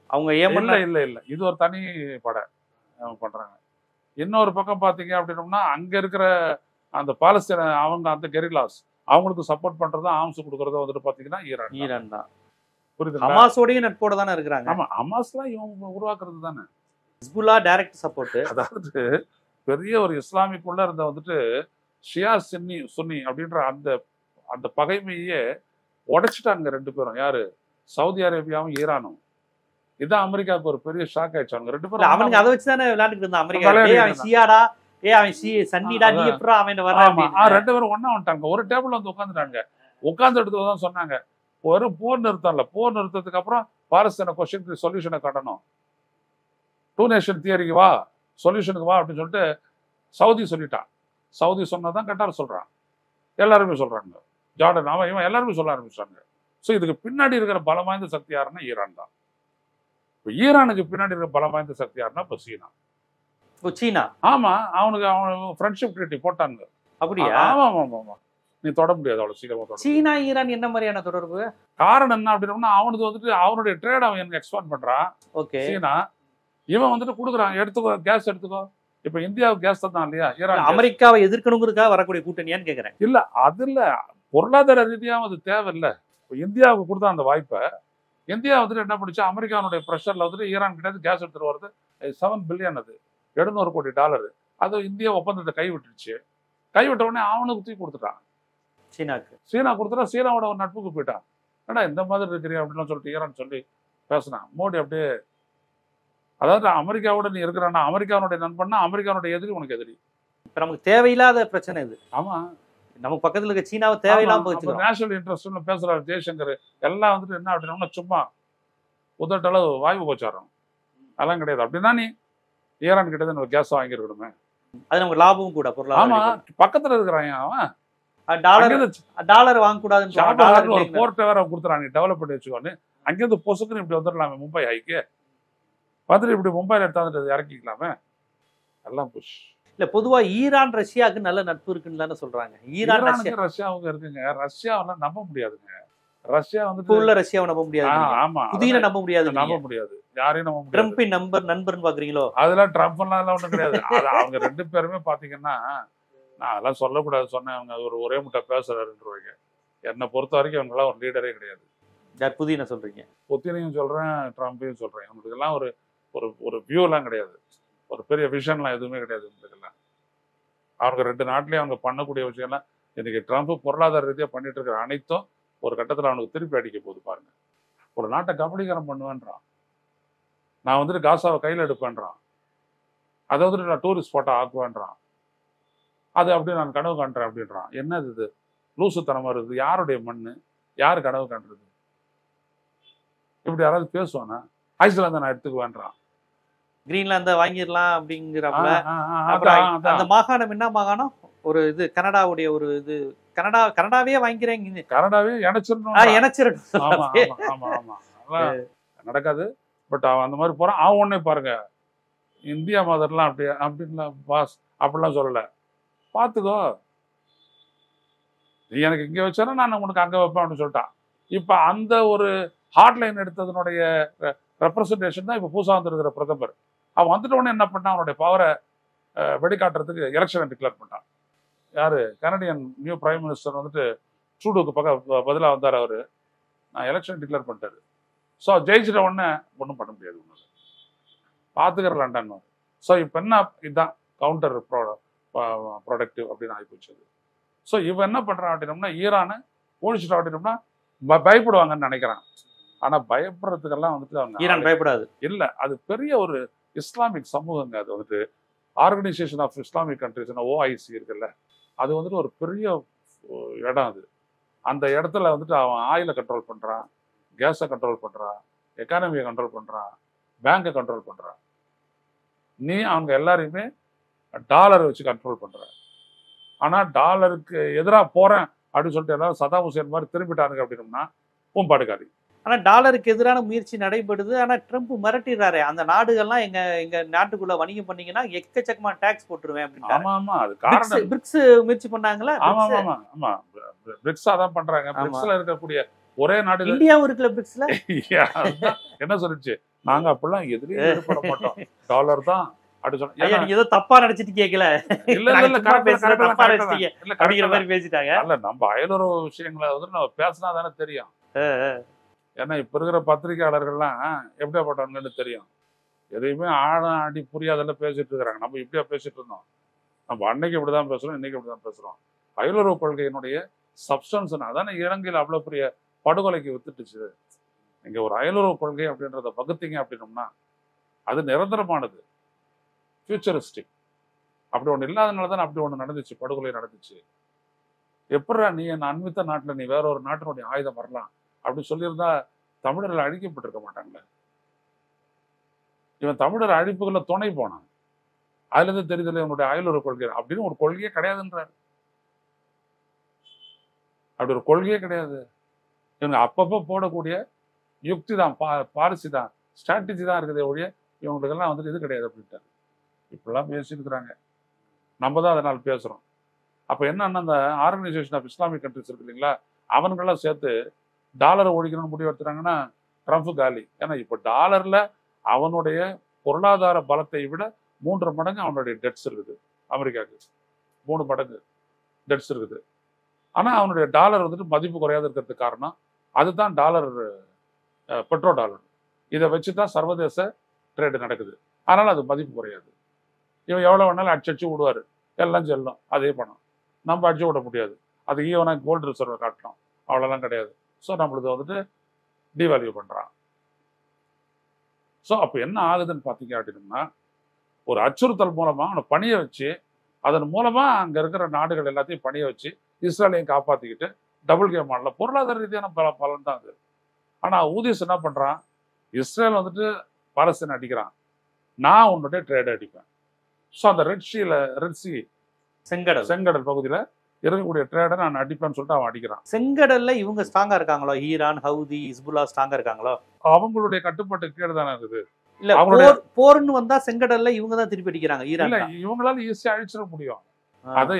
அவங்க ஏமன்ல இல்ல இது ஒரு தனி படை பண்றாங்க. இன்னொரு பக்கம் பாத்தீங்க அப்படின்னோம்னா அங்க இருக்கிற அந்த பாலஸ்தீன அவங்க அந்த கெரில்லாஸ் அவங்களுக்கு சப்போர்ட் பண்றதும் ஆர்ம்ஸ் கொடுக்கறதும் வந்துட்டு பாத்தீங்கன்னா ஈரான் தான். புரியுது? ஹமாஸோடய நட்போட தானே இருக்கிறாங்க. ஆமா, ஹமாஸ்லாம் இவங்க உருவாக்குறது தானே. Hezbollah direct support. அதாவது பெரிய ஒரு இஸ்லாமிக்குள்ள இருந்த வந்துட்டு ஷியா சுன்னி அப்படின்ற அந்த அந்த பகைமையே உடைச்சிட்டாங்க 2 பேரும். யாரு? சவுதி அரேபியாவும் ஈரானும். இதான் அமெரிக்காவுக்கு ஒரு பெரிய ஷாக் ஆயிடுச்சு. அவங்க 2 பேரும் அவனுக்கு அதை வச்சுதானே விளையாண்டுட்டு இருந்தான் அமெரிக்கா. அவன் ஷியாடா, அவன் சன்னிடா, நீ எப்பறா அவன் வரான். 2 பேரும் ஒண்ணா வந்துட்டாங்க, ஒரு டேபிள்ல வந்து உட்காந்துட்டாங்க. உட்கார்ந்து எடுத்து தான் சொன்னாங்க, ஒரு போர் நிறுத்தம் இல்ல, போர் நிறுத்தத்துக்கு அப்புறம் பாலஸ்தீன கொஸ்டினுக்கு சொல்யூஷனை காட்டணும், 2 நேஷன் தியரிக்கு வா, சொல்யூஷனுக்கு வா அப்படின்னு சொல்லிட்டு சவுதி சொல்லிட்டான். சவுதி சொன்னதான் கட்டார் சொல்றான், எல்லாருமே சொல்றாங்க, ஜார்டன் அவன் இவன் எல்லாருமே சொல்ல ஆரம்பிச்சாங்க. ஸோ இதுக்கு பின்னாடி இருக்கிற பலம் வாய்ந்த சக்தி யாருன்னா ஈரான் தான். இப்போ ஈரானுக்கு பின்னாடி இருக்கிற பலம் வாய்ந்த சக்தி யாருன்னா இப்போ சீனா. சீனா? ஆமா, அவனுக்கு ஃப்ரெண்ட்ஷிப் ட்ரீட்டி போட்டாங்க. அப்படியா? ஆமா ஆமா ஆமா, நீ தொட முடியாது அவ்வளவு சீக்கிரமா. சீனா ஈரான் என்ன மாதிரியான தொடர்பு? காரணம் என்ன அப்படின்னா, அவனுக்கு வந்துட்டு அவனுடைய ட்ரேட் அவன் எனக்கு எக்ஸ்போர்ட் பண்றான். ஓகே. சீனா இவன் வந்துட்டு கொடுக்குறான், எடுத்துக்கோ கேஸ் எடுத்துக்கோ. இப்ப இந்தியாவுக்கு கேஸ் தான் இல்லையா, ஈரான் அமெரிக்காவை எதிர்க்கணுங்கிறதுக்காக வரக்கூடிய கூட்டணியான்னு கேக்குறேன். இல்ல, அது இல்ல, பொருளாதார ரீதியாகவும் அது தேவையில்லை. இப்போ இந்தியாவுக்கு கொடுத்தா அந்த வாய்ப்பை, இந்தியா வந்துட்டு என்ன பண்ணிச்சு, அமெரிக்காவுடைய ப்ரெஷர்ல வந்துட்டு ஈரான் கிட்ட கேஸ் எடுத்துட்டு வருது. 7 பில்லியன், அது $700 கோடி. அது இந்தியா ஒப்பந்தத்தை கைவிட்டுருச்சு. கைவிட்ட உடனே அவனுக்கு தூக்கி கொடுத்துட்டான் சீனாக்கு. சீனா கொடுத்துட்டா சீனாவோட ஒரு நட்புக்கு போயிட்டான். ஏன்னா இந்த மாதிரி இருக்கிறீங்க அப்படின்னு சொல்லிட்டு ஈரான் சொல்லி பேசினான். மோடி அப்படியே, அதாவது அமெரிக்காவோட நீ இருக்கிறான்னா அமெரிக்காவுடைய நண்பன்னா அமெரிக்காவுடைய எதிரி உனக்கு எதிரி. இப்ப நமக்கு தேவையில்லாத பிரச்சனை இது. ஆமா, நமக்கு பக்கத்துல இருக்க சீனாவை தேவையில்லாம போயிட்டு நேஷனல் இன்ட்ரெஸ்ட்னு பேசுறாரு ஜெய்சங்கர். எல்லாம் வந்துட்டு என்ன அப்படின்னா சும்மா உதட்டளவு வாய்வு போச்சாரம், அதெல்லாம் கிடையாது. அப்படின்னா நீ ஈரான் கிட்ட நம்ம கேஸ் வாங்கிருக்கணுமே, அது நமக்கு லாபமும் கூட. ஆமா, பக்கத்துல இருக்கிறான் அவன். டாலர் வாங்க கூடாதுன்னு ஒரு போர்ட்டை வேற கொடுத்துறான், நீ டெவலப் பண்ணி வச்சுக்கோன்னு. அங்கிருந்து பொசுக்குன்னு இப்படி வந்துடலாமே மும்பை ஹைக்கு வந்துட்டு, இப்படி மும்பைல எடுத்தாந்துட்டு இறக்கிக்கலாமே. எல்லாம் புஷ் இல்ல. பொதுவா ஈரான் ரஷ்யாவுக்கு நல்ல நட்பு இருக்குன்னு தானே சொல்றாங்க. ரஷ்யாவுக்கு இருக்குங்க. ரஷ்யாவெல்லாம் நம்ப முடியாதுங்க. ரஷ்யா வந்து உள்ள ரஷ்யாவை நம்ப முடியாது. ஆமா, புதின நம்ப முடியாது. நம்ப முடியாது, யாரையும் நம்ப முடியாது. ட்ரம்பின் நண்பர்னு பாக்குறீங்களோ? அதெல்லாம் ட்ரம்ப் எல்லாம் ஒண்ணும் கிடையாது. அவங்க 2 பேருமே பாத்தீங்கன்னா, நான் அதெல்லாம் சொல்லக்கூடாது சொன்னேன். அவங்க ஒரே முட்டை பேசுறாருன்றவங்க. என்னை பொறுத்த வரைக்கும் அவங்களாம் ஒரு லீடரே கிடையாது. யார் புதின சொல்றீங்க? புதினையும் சொல்றேன், ட்ரம்பையும் சொல்றேன். அவங்களுக்கு எல்லாம் ஒரு ஒரு வியூலாம் கிடையாது, ஒரு பெரிய விஷன்லாம் எதுவுமே கிடையாது. இவங்களுக்கெல்லாம் அவங்க 2 நாட்டிலேயே அவங்க பண்ணக்கூடிய விஷயம்லாம் இன்னைக்கு ட்ரம்ப் பொருளாதார ரீதியாக பண்ணிட்டு இருக்கிற அனைத்தும் ஒரு கட்டத்தில் அவனுக்கு திருப்பி அடிக்க போகுது பாருங்க. ஒரு நாட்டை கபலீகரம் பண்ணுவேன்றான், நான் வந்துட்டு காசாவை கையில் எடுப்பேன்றான், அதை வந்துட்டு நான் டூரிஸ்ட் ஸ்பாட்டை ஆக்குவேன்றான், அது அப்படி நான் கனவு காண்றேன் அப்படின்றான். என்னது இது லூசுத்தனமா இருக்குது? யாருடைய மண்ணு, யாரு கனவு காண்றது? இப்படி யாராவது பேசுவானா? ஐஸ்லாந்தை நான் எடுத்துக்குவேன்றான், கிரீன்லாந்த வாங்கிடலாம் அப்படிங்கிறப்ப. அந்த மாகாணம் என்ன மாகாணம்? ஒரு இது கனடாவுடைய ஒரு இது, கனடாவே வாங்கிக்கிறேன், கனடாவே இணைச்சிடணும். நடக்காது. பட் அவன் அந்த மாதிரி போறான். அவன் ஒன்னே பாருங்க, இந்தியா மதர்லாம் அப்படின்லாம் பாஸ் அப்படிலாம் சொல்லல, பாத்துக்கோ நீ எனக்கு இங்க வச்சானா நான் உனக்கு அங்க வைப்பேன் அப்படின்னு சொல்லிட்டான். இப்ப அந்த ஒரு ஹாட்லைன் எடுத்ததனுடைய ரெப்ரசன்டேஷன் தான் இப்ப புதுசா வந்திருக்கிற பிரதமர். அவன் வந்துட்ட உடனே என்ன பண்ணான், அவனுடைய பவரை வெளிக்காட்டுறதுக்கு எலெக்ஷனை டிக்ளேர் பண்ணான். யாரு? கனடியன் நியூ பிரைம் மினிஸ்டர் வந்துட்டு ட்ரூடோக்கு பதிலாக வந்தார். அவரு நான் எலெக்ஷன் டிக்ளேர் பண்ணிட்டாரு. ஸோ ஜெயிச்சிட்ட உடனே ஒன்றும் பண்ண முடியாது, ஒன்று பார்த்துக்கிற லண்டன். ஸோ இப்போ என்ன, இதுதான் கவுண்டர் ப்ரொடக்டிவ் அப்படின்னு ஆகிப்போச்சு. ஸோ இவன் என்ன பண்ணுறான் அப்படின்னோம்னா, ஈரானை ஒழிச்சிட்டோம் அப்படின்னோம்னா பயப்படுவாங்கன்னு நினைக்கிறான். ஆனால் பயப்படுறதுக்கெல்லாம் வந்துட்டு அவங்க ஈரான் பயப்படாது. இல்லை, அது பெரிய ஒரு இஸ்லாமிக் சமூகங்க. அது வந்துட்டு organisation of Islamic countries, OIC இருக்குல்ல, அது வந்துட்டு ஒரு பெரிய இடம். அது அந்த இடத்துல வந்துட்டு அவன் ஆயிலை கண்ட்ரோல் பண்ணுறான், கேஸை கண்ட்ரோல் பண்ணுறான், எக்கானமியை கண்ட்ரோல் பண்ணுறான், பேங்கை கண்ட்ரோல் பண்ணுறான். நீ அவங்க எல்லாரையுமே டாலரை வச்சு கண்ட்ரோல் பண்ணுற. ஆனால் டாலருக்கு எதிராக போகிறேன் அப்படின்னு சொல்லிட்டு எல்லாரும் சதாம் ஹுசேன் மாதிரி திரும்பிட்டானுங்க அப்படின்னோம்னா பூம்பாடுக்காரி. ஆனா டாலருக்கு எதிரான முயற்சி நடைபெறுது. ஆனா ட்ரம்ப் மிரட்டிடுறாரு, அந்த நாடுகள்லாம் எங்க நாட்டுக்குள்ள வணிகம் பண்ணீங்கன்னா எக்கச்சக்கமா டாக்ஸ் போட்டுருவேன் அப்படின்னு. ஆமா ஆமா, அது காரணம். பிரிக்ஸ் முயற்சி பண்ணாங்களா? ஆமா ஆமா ஆமா, பிரிக்ஸா தான் பண்றாங்க. பிரிக்ஸ்ல இருக்கக்கூடிய ஒரே நாடு இந்தியாவும் இருக்குல்ல பிரிக்ஸ்ல. என்ன சொல்லிச்சு, நாங்க அப்படிலாம் எதிரியே ஈடுபட மாட்டோம், டாலர் தான் அப்படி சொன்னா. நீங்க ஏதோ தப்பா நினைச்சிட்டு கேட்கல. இல்ல இல்ல, அப்படிங்கிற மாதிரி பேசிட்டாங்க. இல்ல, நம்ம அயலுறவு விஷயங்களை வந்து நம்ம பேசினா தானே தெரியும். ஏன்னா இப்ப இருக்கிற பத்திரிகையாளர்கள்லாம் எப்படியாப்பட்டவங்கன்னு தெரியும். எதையுமே ஆடி புரியாதெல்லாம் பேசிட்டு இருக்கிறாங்க. நம்ம இப்படியா பேசிட்டு இருந்தோம், நம்ம அன்னைக்கு இப்படிதான் பேசுறோம், இன்னைக்கு இப்படிதான் பேசுறோம். அயலுறவு கொள்கையினுடைய சப்ஸ்டன்ஸ் அதானே இலங்கையில் அவ்வளவு பெரிய படுகொலைக்கு வித்துட்டுச்சு. நீங்க ஒரு அயலுறவு கொள்கை அப்படின்றத பகுத்தீங்க அப்படின்னோம்னா அது நிரந்தரமானது, ஃபியூச்சரிஸ்டிக். அப்படி ஒண்ணு இல்லாதனால தான் அப்படி ஒண்ணு நடந்துச்சு, படுகொலை நடந்துச்சு. எப்படா நீ என் அண்மித்த நாட்டுல நீ வேற ஒரு நாட்டினுடைய ஆயுதம் வரலாம் அப்படின்னு சொல்லியிருந்தா தமிழர்கள் அழிக்கப்பட்டிருக்க மாட்டாங்களே. இவன் தமிழர் அழிப்புகளை துணை போனான். அதுல இருந்து தெரிதல் இவனுடைய அயலுற கொள்கை அப்படின்னு ஒரு கொள்கையே கிடையாதுன்றாரு. அப்படி ஒரு கொள்கையே கிடையாது. இவங்க அப்பப்போ போடக்கூடிய யுக்தி தான், பாலிசி தான், ஸ்ட்ராட்டஜி தான் இருக்குதே ஒழிய இவங்களுக்கெல்லாம் வந்துட்டு இது கிடையாது அப்படின்ட்டாரு. இப்படிலாம் பேசியிருக்கிறாங்க. நம்ம தான் அதனால் பேசுறோம். அப்ப என்னன்னா, அந்த ஆர்கனைசேஷன் ஆஃப் இஸ்லாமிக் கண்ட்ரிஸ் இருக்கு இல்லைங்களா, அவனுங்கெல்லாம் சேர்த்து டாலரை ஒழிக்கணும்னு முடிவு எடுத்துறாங்கன்னா ட்ரம்ப் காலி. ஏன்னா இப்ப டாலர்ல அவனுடைய பொருளாதார பலத்தை விட 3 மடங்கு அவனுடைய டெட்ஸ் இருக்குது. அமெரிக்காவுக்கு 3 மடங்கு டெட்ஸ் இருக்குது. ஆனா அவனுடைய டாலர் வந்துட்டு மதிப்பு குறையாத இருக்கிறதுக்கு காரணம் அதுதான் டாலர், பெட்ரோ டாலர். இதை வச்சுதான் சர்வதேச ட்ரேடு நடக்குது. அதனால அது மதிப்பு குறையாது. இவன் எவ்வளவு வேணாலும் அடிச்சு விடுவாரு, எல்லாம் செல்லும் அதே பணம். நம்ம அடிச்சு விட முடியாது. அது ஈவனா கோல்டு ரிசர்வை காட்டணும், அவ்வளோலாம் கிடையாது. ஸோ நம்மளுக்கு வந்துட்டு டிவேல்யூ பண்றான். ஸோ அப்போ என்ன ஆகுதுன்னு பார்த்தீங்க அப்படின்னா, ஒரு அச்சுறுத்தல் மூலமா அவனை பணிய வச்சு, அதன் மூலமா அங்க இருக்கிற நாடுகள் எல்லாத்தையும் பணிய வச்சு இஸ்ரேலையும் காப்பாத்திக்கிட்டு டபுள் கேம் ஆடல. பொருளாதார ரீதியான பலன் தான் அது. ஆனா ஊதிஸ் என்ன பண்றான், இஸ்ரேல் வந்துட்டு பாலஸ்தீன் அடிக்கிறான், நான் உன்னுடைய ட்ரேட் அடிப்பேன். ஸோ அந்த ரெட் சி செங்கடல் பகுதியில இருக்கக்கூடிய ட்ரேடை நான் அடிப்பேன்னு சொல்லிட்டு அவன் அடிக்கிறான். செங்கடல்ல இவங்க ஸ்ட்ராங்கா இருக்காங்களோ, ஈரான், ஹவுதி, ஹிஸ்புல்லா ஸ்ட்ராங்கா இருக்காங்களோ? அவங்களுடைய கட்டுப்பாட்டு கீழே தானே இருக்குது. இல்ல போர்னு வந்தா செங்கடல்ல இவங்க தான் திருப்பி அடிக்கிறாங்க. ஈரான் இவங்களால ஈஸியா அழிச்சிட முடியும். அது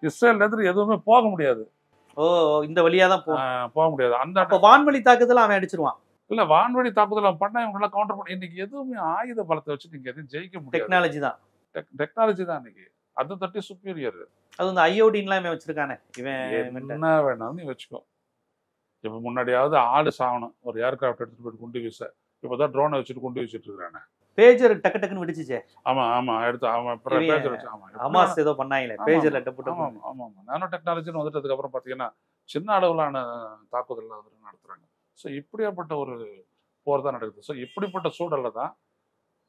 இஸ்ரேல்ல இருந்து எதுவுமே போக முடியாது. ஓ, இந்த வழியா தான் போக முடியாது. அந்த வான்வழி தாக்குதல் அவன் அடிச்சிருவான். இல்ல வான்வழி தாக்குதல் பண்ணா இவங்க கவுண்டர் பண்ண. இன்னைக்கு எதுவுமே ஆயுத பலத்தை வச்சு நீங்க எதுவும் ஜெயிக்க முடியாது. டெக்னாலஜி தான் இன்னைக்கு. அது தட்டி சுப்பீரியர். அது வந்து ஐஓடின்லாம் இவன் வச்சிருக்கானே. இவன் என்ன வேணாலும் நீ வச்சுக்கோ. இப்ப முன்னாடியாவது ஆளு சாவணும், ஒரு ஏர்கிராஃப்ட் எடுத்துட்டு போயிட்டு குண்டு வீச. இப்பதான் ட்ரோனை வச்சுட்டு குண்டு வீசிட்டு இருக்கானே. பேஜர் டக்கு டக்குன்னு வெடிச்சுச்சே. ஆமா எடுத்து அவன் பேஜர் வச்சு. ஹமாஸ் ஏதோ பண்ணாங்களே பேஜர்ல டப்பு. ஆமா நானோ டெக்னாலஜின்னு வந்துட்டதுக்கு அப்புறம் பாத்தீங்கன்னா சின்ன அளவிலான தாக்குதல் நடத்துறாங்க. ஸோ இப்படியாப்பட்ட ஒரு போர் தான் நடக்குது. ஸோ இப்படிப்பட்ட சூழல்ல தான்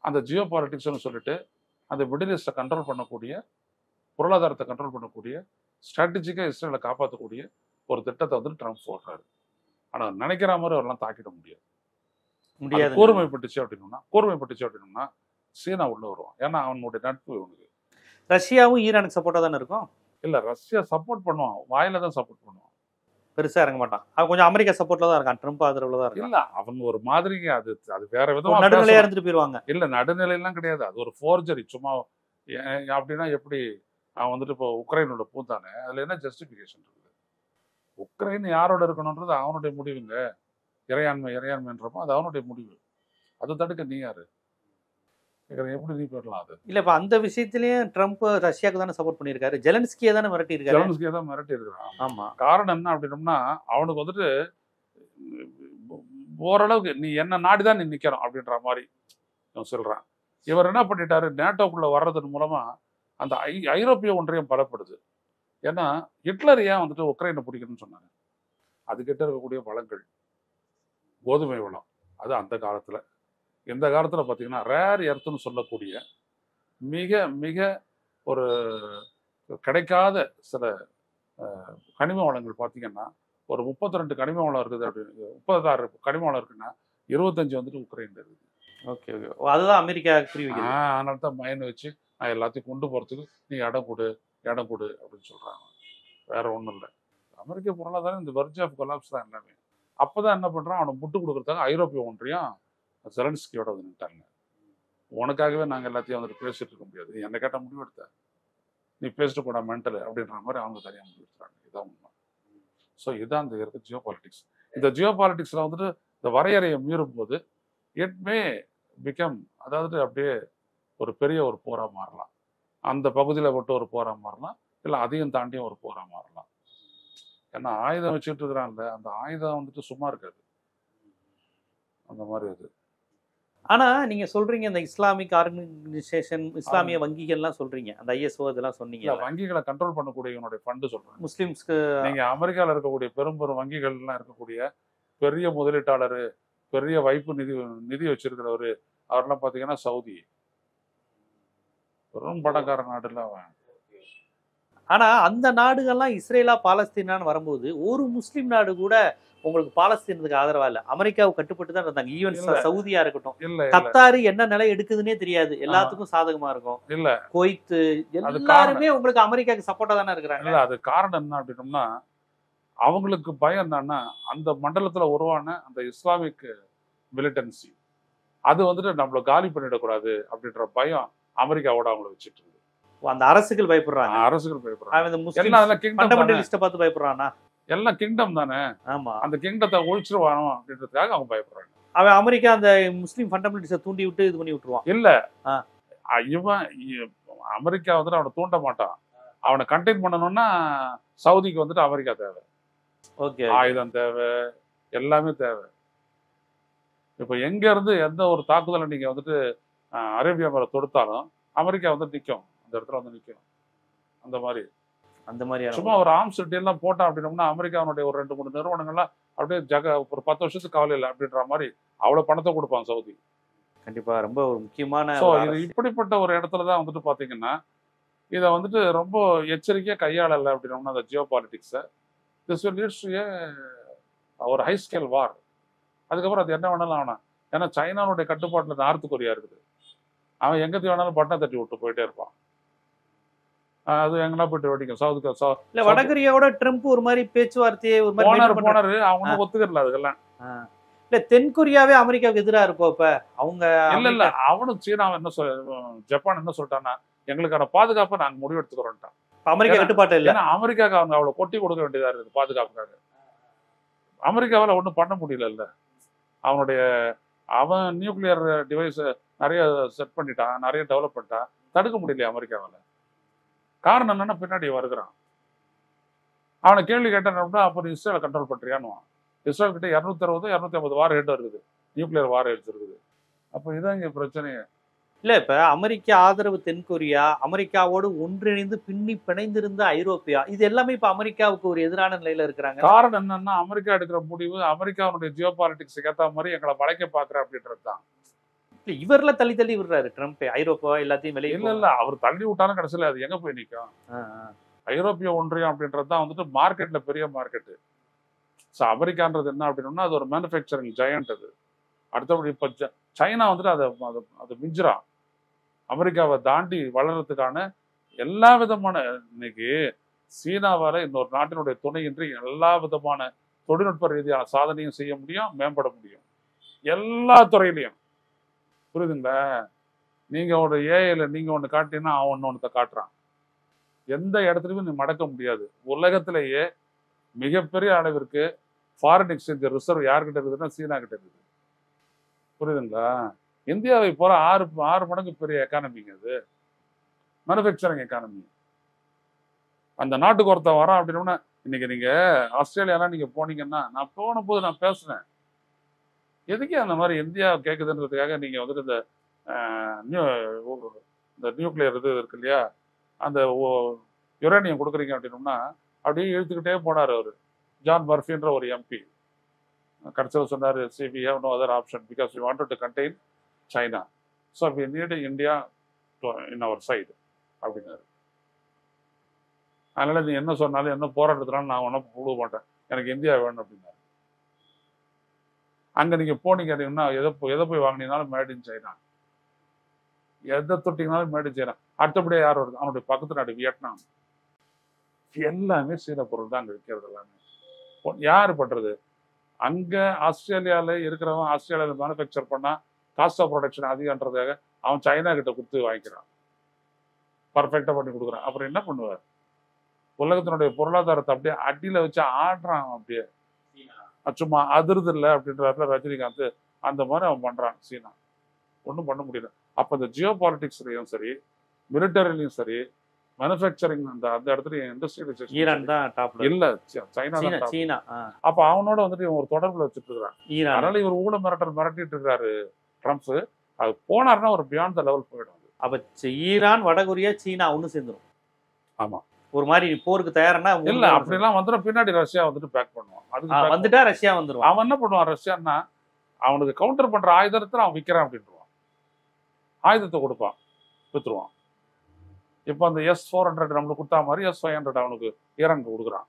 அந்த ஜியோ பாலிட்டிக்ஸ்னு சொல்லிட்டு அந்த மிடில் ஈஸ்டை கண்ட்ரோல் பண்ணக்கூடிய, பொருளாதாரத்தை கண்ட்ரோல் பண்ணக்கூடிய, ஸ்ட்ராட்டஜிக்காக இஸ்ரேலை காப்பாற்றக்கூடிய ஒரு திட்டத்தை வந்து ட்ரம்ப் போடுறாரு. ஆனால் நினைக்கிற மாதிரி அவரெல்லாம் தாக்கிட முடியாது. கூர்மைப்பட்டுச்சு அப்படின்னா சீனா உள்ள வருவான். ஏன்னா அவனுடைய நட்பு இவனுக்கு. ரஷ்யாவும் ஈரானுக்கு சப்போர்ட்டா தானே இருக்கும். இல்ல ரஷ்யா சப்போர்ட் பண்ணுவான், வாயில தான் சப்போர்ட் பண்ணுவான், பெருசா இறங்க மாட்டான். அவன் கொஞ்சம் அமெரிக்கா சப்போர்ட்ல தான் இருக்கான், ட்ரம்ப் ஆதரவுல தான் இருக்கான். இல்ல அவங்க ஒரு மாதிரி அது வேற விதமா நடுநிலையா இருந்துட்டு போயிருவாங்க. இல்ல நடுநிலை எல்லாம் கிடையாது, அது ஒரு ஃபோர்ஜரி. சும்மா அப்படின்னா எப்படி அவன் வந்துட்டு இப்போ உக்ரைனோட பூந்தானே, அதுல என்ன ஜஸ்டிபிகேஷன் இருக்குது? உக்ரைன் யாரோட இருக்கணும்ன்றது அவனுடைய முடிவுங்க. இறையாண்மைன்றப்போ அது அவனுடைய முடிவு. அதை தடுக்க நீ யாரு? எப்படி நீ போயிடலாம்? அது இல்ல இப்ப அந்த விஷயத்திலயும் ட்ரம்ப் ரஷ்யாவுக்கு தானே சப்போர்ட் பண்ணியிருக்காரு. ஜெலன்ஸ்கியை தானே மிரட்டி இருக்காரு. ஜெலன்ஸ்கியை தான் மிரட்டி இருக்கான். ஆமா, காரணம் என்ன அப்படின்னோம்னா, அவனுக்கு வந்துட்டு ஓரளவுக்கு நீ என்ன நாடிதான் நீ நிக்கணும் அப்படின்ற மாதிரி சொல்றான். இவர் என்ன பண்ணிட்டாரு, நேட்டோக்குள்ள வர்றதன் மூலமா அந்த ஐரோப்பிய ஒன்றியம் பலப்படுது. ஏன்னா ஹிட்லர் ஏன் வந்துட்டு உக்ரைனை பிடிக்கணும்னு சொன்னாங்க, அதுகிட்ட இருக்கக்கூடிய வளங்கள், கோதுமை வளம், அது அந்த காலத்துல. இந்த காலத்துல பாத்தீங்கன்னா ரேர் எர்த்துன்னு சொல்லக்கூடிய மிக மிக ஒரு கிடைக்காத சில கனிம வளங்கள் பார்த்தீங்கன்னா, ஒரு 32 கனிம வளம் இருக்குது அப்படின்னு, 36 கனிம வளம் இருக்குன்னா 25 வந்துட்டு உக்ரைன்ல இருக்குது. ஓகே, அதுதான் அமெரிக்கா புரிவிக்குது. அதனால தான் மைன் வச்சு நான் எல்லாத்தையும் கொண்டு போறதுக்கு நீ இடம் கொடு அப்படின்னு சொல்றாங்க. வேற ஒன்றும் இல்லை. அமெரிக்க பொருளாதாரம் இந்த வெர்ஜ் ஆஃப் கொலாப்ஸ் தான் எல்லாமே. அப்போதான் என்ன பண்றான், அவனை முட்டு கொடுக்குறதுக்காக ஐரோப்பிய ஒன்றியம் ஜெலன்ஸ்கியோட வந்து நின்ட்டாங்க. உனக்காகவே நாங்கள் எல்லாத்தையும் வந்துட்டு பேசிட்டு இருக்க முடியாது, நீ என்ன கேட்ட முடிவு எடுத்த, நீ பேசிட்டு போட மென்டல் அப்படின்ற மாதிரி அவங்க தனியாக முடிவு எடுத்துறாங்க. இதான் உண்மை. ஸோ இதுதான் இந்த இருக்க ஜியோ பாலிட்டிக்ஸ். இந்த ஜியோ பாலிட்டிக்ஸ்ல வந்துட்டு இந்த வரையறையை மீறும் போது இட் மே பிகம், அதாவது அப்படியே ஒரு பெரிய ஒரு போரா மாறலாம். அந்த பகுதியில் விட்டு ஒரு போரா மாறலாம், இல்லை அதையும் தாண்டியும் ஒரு போரா மாறலாம். ஏன்னா ஆயுதம் வச்சுட்டு இருக்கிறான்ல, அந்த ஆயுதம் வந்துட்டு சும்மா இருக்காது, அந்த மாதிரி அது. ஆனா நீங்க சொல்றீங்க இந்த இஸ்லாமிக் ஆர்கனைசேஷன், இஸ்லாமிய வங்கிகள்லாம் சொல்றீங்க, அந்த ஐஎஸ்ஓ இதெல்லாம் சொன்னீங்க. வங்கிகளை கண்ட்ரோல் பண்ணக்கூடிய இவனுடைய ஃபண்டு சொல்றேன். முஸ்லிம்ஸ்க்கு நீங்க அமெரிக்காவில் இருக்கக்கூடிய பெரும் வங்கிகள்லாம் இருக்கக்கூடிய பெரிய முதலீட்டாளர், பெரிய வைப்பு நிதி வச்சிருக்கிறவரு, அவரெல்லாம் பாத்தீங்கன்னா சவுதி, பெரும் பணக்கார நாடுல அவன். ஆனா அந்த நாடுகள்லாம் இஸ்ரேலா பாலஸ்தீனான்னு வரும்போது ஒரு முஸ்லீம் நாடு கூட உங்களுக்கு பாலஸ்தீனத்துக்கு ஆதரவா இல்ல. அமெரிக்காவுக்கு கட்டுப்பட்டு தான் இருந்தாங்க. ஈவன் இல்ல சவுதியா இருக்கட்டும், இல்ல இல்ல கத்தாரு என்ன நிலை எடுக்குதுன்னே தெரியாது, ஆ, எல்லாத்துக்கும் சாதகமா இருக்கும். இல்ல குவைத்து அது காரணம் எல்லாருமே உங்களுக்கு அமெரிக்காவுக்கு சப்போர்ட்டா தானே இருக்கிறாங்க. இல்ல அது காரணம் என்ன அப்படின்னோம்னா அவங்களுக்கு பயம் என்னன்னா அந்த மண்டலத்துல உருவான அந்த இஸ்லாமிக் மிலிட்டன்சி அது வந்துட்டு நம்மள காலி பண்ணிடக்கூடாது அப்படின்ற பயம் அமெரிக்காவோட அவங்கள வச்சுட்டு இருக்கு. அந்த அரசுகள் பயப்படுறாங்க. அரசுகள் பயப்படுறாங்க. அவன் இந்த முஸ்லிம் எல்லாம் அதெல்லாம் கிங்டம் தானே, ஃபண்டமெண்டலிஸ்ட பார்த்து பயப்படுறானா? எல்லாம் கிங்டம் தானே, ஆமா. அந்த கிங்டத்தை ஒழிச்சிருவானோ அப்படின்றதுக்காக அவங்க பயப்படுறாங்க. அவன் அமெரிக்கா அந்த முஸ்லிம் ஃபண்டமெண்டலிஸ்ட தூண்டி விட்டு இது பண்ணி விட்டுருவான். இல்ல ஆ. இவன் அமெரிக்கா வந்துட்டு அவனை தூண்ட மாட்டான். அவனை கண்டெயின் பண்ணணும்னா சவுதிக்கு வந்துட்டு அமெரிக்கா தேவை, ஓகே, ஆயுதம் தேவை, எல்லாமே தேவை. இப்ப எங்க இருந்து எந்த ஒரு தாக்குதலை நீங்க வந்துட்டு அரேபியா மேல தொடுத்தாலும் அமெரிக்கா வந்து நிற்கும், அந்த இடத்துல வந்து நிற்கும். அந்த மாதிரி அந்த மாதிரி சும்மா ஒரு ஆர்ம்ஸ் எல்லாம் போட்டான் அப்படின்னோம்னா அமெரிக்காவுடைய ஒரு 2-3 நிறுவனங்கள்லாம் அப்படியே ஒரு 10 வருஷத்துக்கு கவலை இல்லை அப்படின்ற மாதிரி அவ்வளவு பணத்தை கொடுப்பான் சவுதி. கண்டிப்பா ரொம்ப ஒரு முக்கியமான ஸோ ஒரு இது அரசு. இப்படிப்பட்ட ஒரு இடத்துல தான் வந்துட்டு பாத்தீங்கன்னா இதை வந்துட்டு ரொம்ப எச்சரிக்கையா கையாளலை அப்படின்னோம்னா அந்த ஜியோ பாலிட்டிக்ஸை திஸ் வில் லீட்ஸ் டு ஒரு ஹை ஸ்கேல் வார். அதுக்கப்புறம் அது என்ன வேணாலும் ஆனா, ஏன்னா சைனாவுடைய கட்டுப்பாட்டில் நார்த் கொரியா இருக்குது, அவன் எங்கத்தையும் வேணாலும் பட்டனை தட்டி விட்டு போயிட்டே இருப்பான். அது எங்கன்னா போயிட்டு வெடிக்கும் சவுதுக்கு. இல்ல வடகொரியாவோட ட்ரம்ப் ஒரு மாதிரி பேச்சுவார்த்தையே ஒரு மாதிரி maintain பண்றாரு. போனாரு அவங்க ஒத்துக்கல அதுக்கெல்லாம். இல்ல தென்கொரியாவே அமெரிக்காவுக்கு எதிரா இருக்கும். இப்ப அவங்க இல்ல அவனும் சீனா என்ன ஜப்பான் என்ன சொல்லிட்டான்னா எங்களுக்கான பாதுகாப்பை நாங்க முடிவெடுத்துக்கிறோம்ட்டான். அமெரிக்கா கட்டுப்பாட்டு இல்ல. ஏன்னா அமெரிக்காவுக்கு அவங்க அவ்வளவு கொட்டி கொடுக்க வேண்டியதா இருக்குது பாதுகாப்புக்காக. அமெரிக்காவால ஒன்றும் பண்ண முடியல. இல்ல அவனுடைய அவன் நியூக்ளியர் டிவைஸ் நிறைய செட் பண்ணிட்டான், நிறைய டெவலப் பண்ணிட்டான், தடுக்க முடியலையே அமெரிக்காவால. காரணம் என்னன்னா பின்னாடி வருகிறான். அவனை கேள்வி கேட்டான், அப்போ நீ இஸ்ரேலை கண்ட்ரோல் பண்றியான்னு. இஸ்ரேல் கிட்ட 260 250 வார் ஹெட் இருக்குது, நியூக்ளியர் வார் ஹெட்ஸ் இருக்குது. அப்போ இதான் இங்க பிரச்சனையே. இல்ல இப்ப அமெரிக்க ஆதரவு தென்கொரியா, அமெரிக்காவோடு ஒன்றிணைந்து பின்னி பிணைந்திருந்த ஐரோப்பியா, இது எல்லாமே இப்ப அமெரிக்காவுக்கு ஒரு எதிரான நிலையில இருக்கிறாங்க. காரணம் என்னன்னா அமெரிக்கா எடுக்கிற முடிவு அமெரிக்காவுடைய ஜியோ பாலிட்டிக்ஸ் ஏற்ற மாதிரி எங்களை வளைக்க பாக்குற அப்படின்றது தான். இவர்ல தள்ளி தள்ளி விடுறாரு ட்ரம்ப் ஐரோப்பா எல்லாத்தையும் வெளியே. இல்ல அவர் தள்ளி விட்டாலும் கடைசியில அது எங்க போய் நிற்கும். ஐரோப்பிய ஒன்றியம் அப்படின்றது தான் வந்துட்டு மார்க்கெட்ல பெரிய மார்க்கெட்டு. ஸோ அமெரிக்கான்றது என்ன அப்படின்னா அது ஒரு மேனுஃபேக்சரிங் ஜெயண்ட். அது அடுத்தபடி இப்ப சைனா வந்துட்டு அதை மிஞ்சிரான். அமெரிக்காவை தாண்டி வளர்றதுக்கான எல்லா விதமான இன்னைக்கு சீனாவால இன்னொரு நாட்டினுடைய துணையின்றி எல்லா விதமான தொழில்நுட்ப ரீதியான சாதனையும் செய்ய முடியும், மேம்பட முடியும் எல்லா துறையிலையும். புரியுதுங்களா? நீங்க ஒரு ஏஐல நீங்க ஒண்ணு காட்டினா அவன் ஒன்று காட்டுறான். எந்த இடத்துலையுமே நீ மடக்க முடியாது. உலகத்திலேயே மிகப்பெரிய அளவிற்கு ஃபாரின் எக்ஸ்சேஞ்ச் ரிசர்வ் யார்கிட்ட இருக்குதுன்னா சீனா கிட்ட இருக்குது. புரியுதுங்களா? இந்தியாவை போல 6 மடங்கு பெரிய எக்கானமிங்க அது, மேனுஃபேக்சரிங் எக்கானமி. அந்த நாட்டுக்கு ஒருத்தன் வரான் அப்படின்னா இன்னைக்கு நீங்க ஆஸ்திரேலியாலாம் நீங்க போனீங்கன்னா, நான் போன போது நான் பேசுனேன், எதுக்கே அந்த மாதிரி இந்தியா கேட்குதுன்றதுக்காக நீங்க வந்துட்டு இந்த நியூக்ளியர் இது இருக்கு இல்லையா, அந்த யுரேனியம் கொடுக்குறீங்க அப்படின்னோம்னா அப்படியே இழுத்துக்கிட்டே போனார் அவர். ஜான் மர்ஃபின்ற ஒரு எம்பி கடைசியில் சொன்னார், we have no other option because we wanted to contain China, so we need India in our side அப்படின்னாரு. அதனால நீ என்ன சொன்னாலும் என்ன போராட்டத்தினாலும் நான் ஒன்றும் போட மாட்டேன், எனக்கு இந்தியா வேணும் அப்படின்னாரு. அங்க நீங்க போனீங்க அப்படின்னா எதை போய் வாங்கினீங்கனாலும் மேட் இன் சைனா, எதை தொட்டிங்கனாலும் மேட் இன் சைனா. அடுத்தபடியாக யார் வருது? அவனுடைய பக்கத்து நாடு வியட்நாம். எல்லாமே சீன பொருள் தான் அங்க விற்கிறது. எல்லாமே யாரு பண்றது? அங்க ஆஸ்திரேலியால இருக்கிறவன் ஆஸ்திரேலியால மேனுஃபேக்சர் பண்ணா காஸ்ட் ஆஃப் ப்ரொடக்ஷன் அதிகன்றதுக்காக அவன் சைனா கிட்ட கொடுத்து வாங்கிக்கிறான், பர்ஃபெக்டா பண்ணி கொடுக்குறான். அப்புறம் என்ன பண்ணுவார்? உலகத்தினுடைய பொருளாதாரத்தை அப்படியே அடியில வச்சு ஆடுறான். அப்படியே சும்மா அதிர்து இல்லை அப்படின்றாருல ரஜினிகாந்த், அந்த மாதிரி அவன் பண்றான். சீனா ஒன்றும் பண்ண முடியல. அப்ப இந்த ஜியோ பாலிட்டிக்ஸ்லயும் சரி, மிலிட்டரிலையும் சரி, மேனுஃபேக்சரிங் அந்த இடத்துல இண்டஸ்ட்ரியல் ஈரான் தான் டாப்ல இல்ல, சைனா தான். சீனா அப்ப அவனோட வந்துட்டு இவன் ஒரு தொடர்புல வச்சுட்டு இருக்கிறான். அதனால இவர் ஊழல் மிரட்டிட்டு இருக்காரு ட்ரம்ப். அது போனாருன்னா ஒரு பியாண்ட் த லெவல் போயிடும். அப்ப ஈரான், வடகொரியா, சீனா ஒண்ணு சேர்ந்துரும். ஆமா, ஒரு மாதிரி போருக்கு தயாரா இல்ல அப்படிலாம் வந்துடும். பின்னாடி ரஷ்யா வந்துட்டு பேக் பண்ணுவான். அதுக்கு வந்துட்டா ரஷ்யா வந்துருவான். அவன் என்ன பண்ணுவான்? ரஷ்யான்னா அவனுக்கு கவுண்டர் பண்ற ஆயுதத்தை அவன் விற்கிறான் அப்படின்றான். ஆயுதத்தை கொடுப்பான், வித்துருவான். இப்போ அந்த S-400 நம்மளுக்கு கொடுத்தா மாதிரி S-500 அவனுக்கு ஈரானுக்கு கொடுக்குறான்.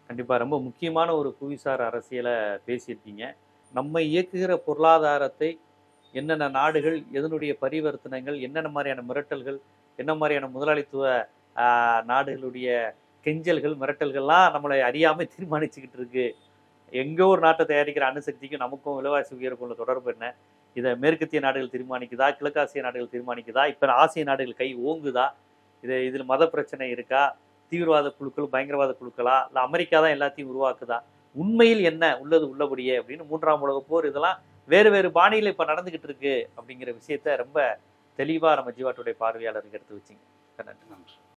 கண்டிப்பா ரொம்ப முக்கியமான ஒரு புவிசார் அரசியலை பேசியிருக்கீங்க. நம்ம இயக்குகிற பொருளாதாரத்தை என்னென்ன நாடுகள், எதனுடைய பரிவர்த்தனைகள், என்னென்ன மாதிரியான மிரட்டல்கள், என்ன மாதிரியான முதலாளித்துவ நாடுகளுடைய கெஞ்சல்கள், மிரட்டல்கள்லாம் நம்மளை அறியாமல் தீர்மானிச்சுக்கிட்டு இருக்கு. எங்கோ ஒரு நாட்டை தயாரிக்கிற அணுசக்திக்கும் நமக்கும் விலைவாசி உயர்வுக்கும் உள்ள தொடர்பு என்ன? இதை மேற்கத்திய நாடுகள் தீர்மானிக்குதா, கிழக்காசிய நாடுகள் தீர்மானிக்குதா, இப்போ ஆசிய நாடுகள் கை ஓங்குதா, இதில் மத பிரச்சனை இருக்கா, தீவிரவாத குழுக்கள், பயங்கரவாத குழுக்களா, இல்லை அமெரிக்கா தான் எல்லாத்தையும் உருவாக்குதா, உண்மையில் என்ன உள்ளது உள்ளபடியே அப்படின்னு 3ஆம் உலகப் போர் இதெல்லாம் வேறு வேறு பாணியில் இப்போ நடந்துகிட்டு இருக்கு அப்படிங்கிற விஷயத்த ரொம்ப தெளிவாக நம்ம ஜீவா டுடே பார்வையாளருக்கு எடுத்து வச்சிங்க. நன்றி.